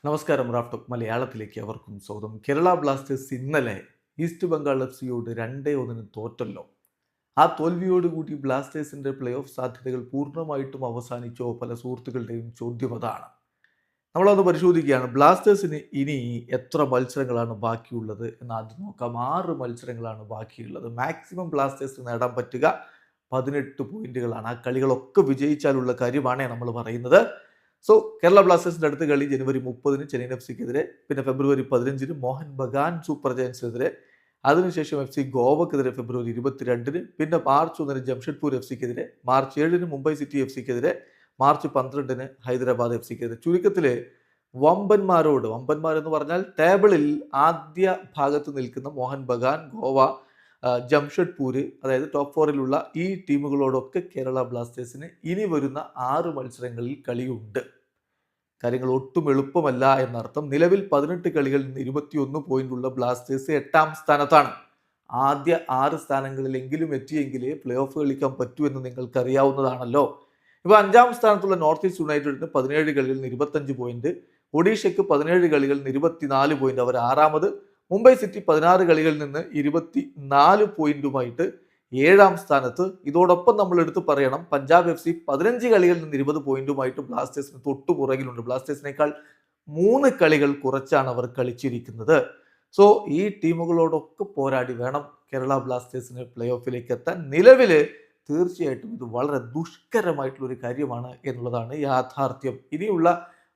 നമസ്കാരം. റാഫ്റ്റോക്ക് മലയാളത്തിലേക്ക് അവർക്കും സ്വാഗതം. കേരള ബ്ലാസ്റ്റേഴ്സ് ഇന്നലെ ഈസ്റ്റ് ബംഗാൾ എഫ്സിയോട് 2-1 തോറ്റല്ലോ. ആ തോൽവിയോടുകൂടി ബ്ലാസ്റ്റേഴ്സിന്റെ പ്ലേ ഓഫ് സാധ്യതകൾ പൂർണ്ണമായിട്ടും അവസാനിച്ചോ? പല സുഹൃത്തുക്കളുടെയും ചോദ്യം അതാണ്. നമ്മളത് പരിശോധിക്കുകയാണ്. ബ്ലാസ്റ്റേഴ്സിന് ഇനി എത്ര മത്സരങ്ങളാണ് ബാക്കിയുള്ളത് എന്ന് ആദ്യം നോക്കാം. 6 മത്സരങ്ങളാണ് ബാക്കിയുള്ളത്. മാക്സിമം ബ്ലാസ്റ്റേഴ്സിന് നേടാൻ പറ്റുക 18 പോയിന്റുകളാണ്. ആ കളികളൊക്കെ വിജയിച്ചാലുള്ള കാര്യമാണ് നമ്മൾ പറയുന്നത്. സോ കേരള ബ്ലാസ്റ്റേഴ്സിന്റെ അടുത്ത കളി ജനുവരി 30 ചെന്നൈയിൻ എഫ് സിക്കെതിരെ, പിന്നെ ഫെബ്രുവരി 15 മോഹൻ ബഗാൻ സൂപ്പർ ജയൻസിനെതിരെ, അതിനുശേഷം എഫ് സി ഗോവക്കെതിരെ ഫെബ്രുവരി 22, പിന്നെ മാർച്ച് 1 ജംഷഡ്പൂർ എഫ് സിക്കെതിരെ, മാർച്ച് 7 മുംബൈ സിറ്റി എഫ് സിക്കെതിരെ, മാർച്ച് 12 ഹൈദരാബാദ് എഫ് സിക്കെതിരെ. ചുരുക്കത്തിൽ വമ്പന്മാരെന്ന് പറഞ്ഞാൽ ടേബിളിൽ ആദ്യ ഭാഗത്ത് നിൽക്കുന്ന മോഹൻ ബഗാൻ, ഗോവ, ജംഷഡ്പൂർ, അതായത് ടോപ്പ് 4-ലുള്ള ഈ ടീമുകളോടൊക്കെ കേരള ബ്ലാസ്റ്റേഴ്സിന് ഇനി വരുന്ന 6 മത്സരങ്ങളിൽ കളിയുണ്ട്. കാര്യങ്ങൾ ഒട്ടും എളുപ്പമല്ല എന്നർത്ഥം. നിലവിൽ 18 കളികളിൽ നിന്ന് 21 പോയിന്റുള്ള ബ്ലാസ്റ്റേഴ്സ് 8ാം സ്ഥാനത്താണ്. ആദ്യ 6 സ്ഥാനങ്ങളിലെങ്കിലും എത്തിയെങ്കിലേ പ്ലേ ഓഫ് കളിക്കാൻ പറ്റൂ എന്ന് നിങ്ങൾക്കറിയാവുന്നതാണല്ലോ. ഇപ്പോൾ 5ാം സ്ഥാനത്തുള്ള നോർത്ത് ഈസ്റ്റ് യുണൈറ്റഡിന് 17 കളികളിൽ നിന്ന് 25 പോയിന്റ്, ഒഡീഷയ്ക്ക് 17 കളികളിൽ നിന്ന് 24 പോയിന്റ്, അവർ 6ാമത്. മുംബൈ സിറ്റി 16 കളികളിൽ നിന്ന് 24 പോയിന്റുമായിട്ട് 7ാം സ്ഥാനത്ത്. ഇതോടൊപ്പം നമ്മൾ എടുത്ത് പറയണം, പഞ്ചാബ് എഫ് സി 15 കളികളിൽ നിന്ന് 20 പോയിന്റുമായിട്ട് ബ്ലാസ്റ്റേഴ്സിന് തൊട്ടു പുറകിലുണ്ട്. ബ്ലാസ്റ്റേഴ്സിനേക്കാൾ 3 കളികൾ കുറച്ചാണ് അവർ കളിച്ചിരിക്കുന്നത്. സോ ഈ ടീമുകളോടൊക്കെ പോരാടി വേണം കേരള ബ്ലാസ്റ്റേഴ്സിന് പ്ലേ ഓഫിലേക്ക് എത്താൻ. നിലവിൽ തീർച്ചയായിട്ടും ഇത് വളരെ ദുഷ്കരമായിട്ടുള്ളൊരു കാര്യമാണ് എന്നുള്ളതാണ് യാഥാർത്ഥ്യം. ഇനിയുള്ള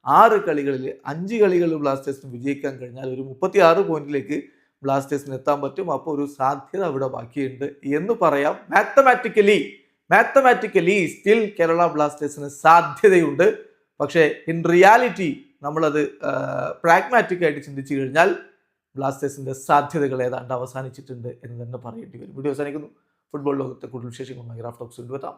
6 കളികളിൽ 5 കളികൾ ബ്ലാസ്റ്റേഴ്സിന് വിജയിക്കാൻ കഴിഞ്ഞാൽ ഒരു 36 പോയിന്റിലേക്ക് ബ്ലാസ്റ്റേഴ്സിന് എത്താൻ പറ്റും. അപ്പോൾ ഒരു സാധ്യത അവിടെ ബാക്കിയുണ്ട് എന്ന് പറയാം. മാത്തമാറ്റിക്കലി സ്റ്റിൽ കേരള ബ്ലാസ്റ്റേഴ്സിന് സാധ്യതയുണ്ട്. പക്ഷേ ഇൻ റിയാലിറ്റി നമ്മളത് പ്രാഗ്മാറ്റിക് ആയിട്ട് ചിന്തിച്ചു കഴിഞ്ഞാൽ ബ്ലാസ്റ്റേഴ്സിന്റെ സാധ്യതകൾ ഏതാണ്ട് അവസാനിച്ചിട്ടുണ്ട് എന്ന് തന്നെ പറയേണ്ടി വരും. വീഡിയോ അവസാനിക്കുന്നു. ഫുട്ബോൾ ലോകത്തെ കൂടുതൽ വിശേഷങ്ങളുമായി റാഫ്റ്റോക്സ് കൊണ്ടുവരാം.